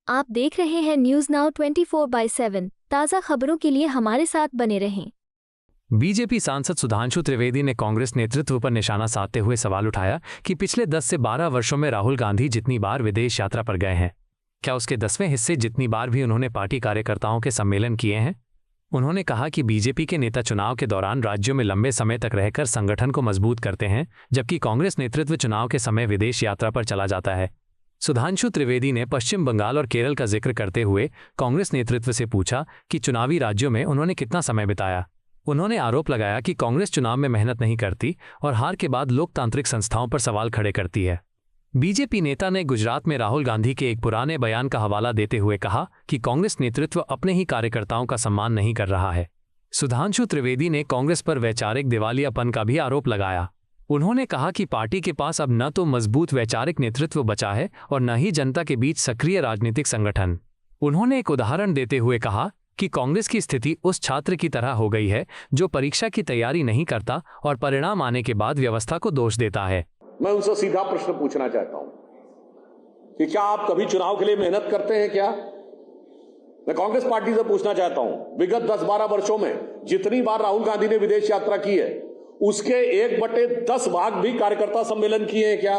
आप देख रहे हैं न्यूज नाउ 24/7। ताज़ा खबरों के लिए हमारे साथ बने रहें। बीजेपी सांसद सुधांशु त्रिवेदी ने कांग्रेस नेतृत्व पर निशाना साधते हुए सवाल उठाया कि पिछले 10 से 12 वर्षों में राहुल गांधी जितनी बार विदेश यात्रा पर गए हैं, क्या उसके 10वें हिस्से जितनी बार भी उन्होंने पार्टी कार्यकर्ताओं के सम्मेलन किए हैं। उन्होंने कहा कि बीजेपी के नेता चुनाव के दौरान राज्यों में लंबे समय तक रहकर संगठन को मजबूत करते हैं, जबकि कांग्रेस नेतृत्व चुनाव के समय विदेश यात्रा पर चला जाता है। सुधांशु त्रिवेदी ने पश्चिम बंगाल और केरल का जिक्र करते हुए कांग्रेस नेतृत्व से पूछा कि चुनावी राज्यों में उन्होंने कितना समय बिताया। उन्होंने आरोप लगाया कि कांग्रेस चुनाव में मेहनत नहीं करती और हार के बाद लोकतांत्रिक संस्थाओं पर सवाल खड़े करती है। बीजेपी नेता ने गुजरात में राहुल गांधी के एक पुराने बयान का हवाला देते हुए कहा कि कांग्रेस नेतृत्व अपने ही कार्यकर्ताओं का सम्मान नहीं कर रहा है। सुधांशु त्रिवेदी ने कांग्रेस पर वैचारिक दिवालियापन का भी आरोप लगाया। उन्होंने कहा कि पार्टी के पास अब न तो मजबूत वैचारिक नेतृत्व बचा है और न ही जनता के बीच सक्रिय राजनीतिक संगठन। उन्होंने एक उदाहरण देते हुए कहा कि कांग्रेस की स्थिति उस छात्र की तरह हो गई है जो परीक्षा की तैयारी नहीं करता और परिणाम आने के बाद व्यवस्था को दोष देता है। मैं उनसे सीधा प्रश्न पूछना चाहता हूं कि क्या आप कभी चुनाव के लिए मेहनत करते हैं क्या? मैं कांग्रेस पार्टी से पूछना चाहता हूं, विगत 10-12 वर्षों में जितनी बार राहुल गांधी ने विदेश यात्रा की है, उसके 1/10 भाग भी कार्यकर्ता सम्मेलन किए हैं क्या?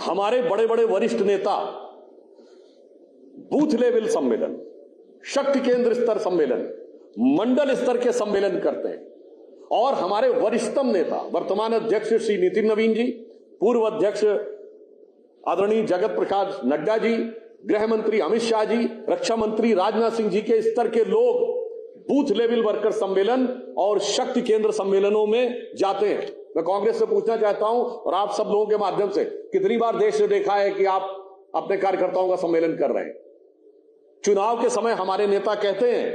हमारे बड़े बड़े वरिष्ठ नेता बूथ लेवल सम्मेलन, शक्ति केंद्र स्तर सम्मेलन, मंडल स्तर के सम्मेलन करते हैं और हमारे वरिष्ठतम नेता वर्तमान अध्यक्ष श्री नितिन नवीन जी, पूर्व अध्यक्ष आदरणीय जगत प्रकाश नड्डा जी, गृह मंत्री अमित शाह जी, रक्षा मंत्री राजनाथ सिंह जी के स्तर के लोग बूथ लेवल वर्कर सम्मेलन और शक्ति केंद्र सम्मेलनों में जाते हैं। मैं कांग्रेस से पूछना चाहता हूं और आप सब लोगों के माध्यम से, कितनी बार देश ने देखा है कि आप अपने कार्यकर्ताओं का सम्मेलन कर रहे हैं? चुनाव के समय हमारे नेता कहते हैं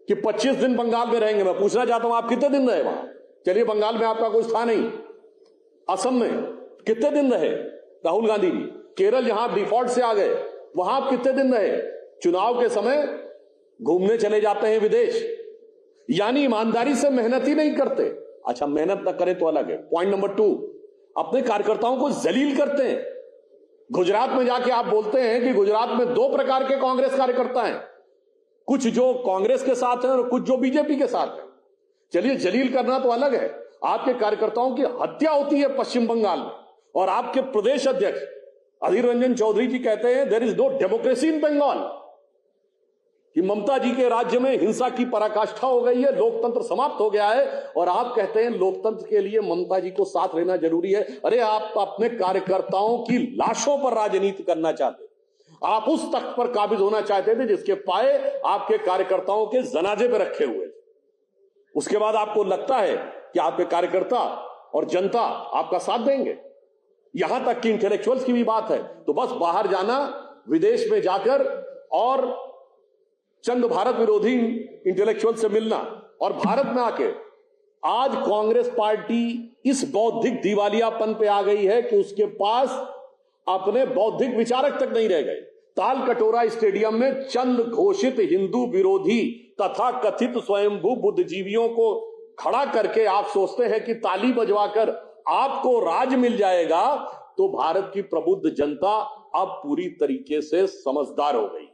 कि 25 दिन बंगाल में रहेंगे। मैं पूछना चाहता हूं, आप कितने दिन रहे वहां? चलिए, बंगाल में आपका कोई स्थान नहीं, असम में कितने दिन रहे राहुल गांधी जी? केरल जहां डिफॉल्ट से आ गए, वहां आप कितने दिन रहे? चुनाव के समय घूमने चले जाते हैं विदेश, यानी ईमानदारी से मेहनत ही नहीं करते। अच्छा, मेहनत न करें तो अलग है। पॉइंट नंबर 2, अपने कार्यकर्ताओं को जलील करते हैं। गुजरात में जाके आप बोलते हैं कि गुजरात में 2 प्रकार के कांग्रेस कार्यकर्ता हैं, कुछ जो कांग्रेस के साथ हैं और कुछ जो बीजेपी के साथ हैं। चलिए, जलील करना तो अलग है। आपके कार्यकर्ताओं की हत्या होती है पश्चिम बंगाल में और आपके प्रदेश अध्यक्ष अधीर रंजन चौधरी जी कहते हैं there is no democracy in Bengal, कि ममता जी के राज्य में हिंसा की पराकाष्ठा हो गई है, लोकतंत्र समाप्त हो गया है और आप कहते हैं लोकतंत्र के लिए ममता जी को साथ लेना जरूरी है। अरे, आप अपने कार्यकर्ताओं की लाशों पर राजनीति करना चाहते, आप उस तख्त पर काबिज होना चाहते थे जिसके पाए आपके कार्यकर्ताओं के जनाजे पे रखे हुए थे। उसके बाद आपको लगता है कि आपके कार्यकर्ता और जनता आपका साथ देंगे। यहां तक कि इंटेलेक्चुअल्स की भी बात है तो बस बाहर जाना, विदेश में जाकर और चंद भारत विरोधी इंटेलेक्चुअल से मिलना और भारत में आके आज कांग्रेस पार्टी इस बौद्धिक दिवालियापन पे आ गई है कि उसके पास अपने बौद्धिक विचारक तक नहीं रह गए। ताल कटोरा स्टेडियम में चंद घोषित हिंदू विरोधी तथा कथित स्वयंभू बुद्धिजीवियों को खड़ा करके आप सोचते हैं कि ताली बजवाकर आपको राज मिल जाएगा, तो भारत की प्रबुद्ध जनता अब पूरी तरीके से समझदार हो गई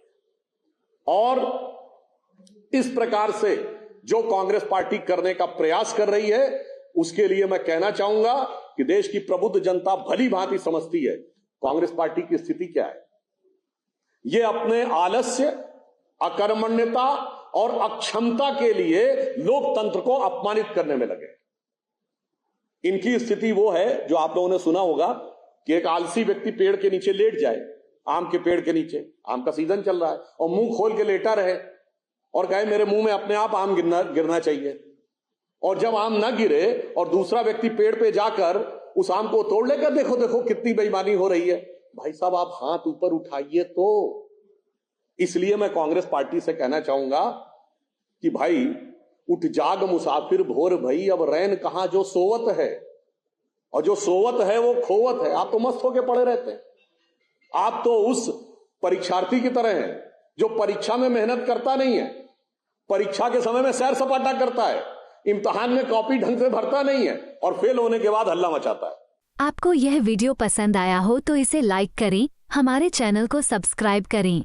और इस प्रकार से जो कांग्रेस पार्टी करने का प्रयास कर रही है, उसके लिए मैं कहना चाहूंगा कि देश की प्रबुद्ध जनता भली भांति समझती है कांग्रेस पार्टी की स्थिति क्या है। ये अपने आलस्य, अकर्मण्यता और अक्षमता के लिए लोकतंत्र को अपमानित करने में लगे। इनकी स्थिति वो है जो आप लोगों ने सुना होगा कि एक आलसी व्यक्ति पेड़ के नीचे लेट जाए, आम के पेड़ के नीचे, आम का सीजन चल रहा है, और मुंह खोल के लेटा रहे और कहे मेरे मुंह में अपने आप आम गिरना चाहिए, और जब आम ना गिरे और दूसरा व्यक्ति पेड़ पे जाकर उस आम को तोड़ लेकर देखो देखो कितनी बेईमानी हो रही है। भाई साहब, आप हाथ ऊपर उठाइए तो। इसलिए मैं कांग्रेस पार्टी से कहना चाहूंगा कि भाई उठ जाग मुसाफिर भोर भई, अब रैन कहां जो सोवत है, और जो सोवत है वो खोवत है। आप तो मस्त होके पड़े रहते हैं। आप तो उस परीक्षार्थी की तरह हैं जो परीक्षा में मेहनत करता नहीं है, परीक्षा के समय में सैर सपाटा करता है, इम्तिहान में कॉपी ढंग से भरता नहीं है और फेल होने के बाद हल्ला मचाता है। आपको यह वीडियो पसंद आया हो तो इसे लाइक करें, हमारे चैनल को सब्सक्राइब करें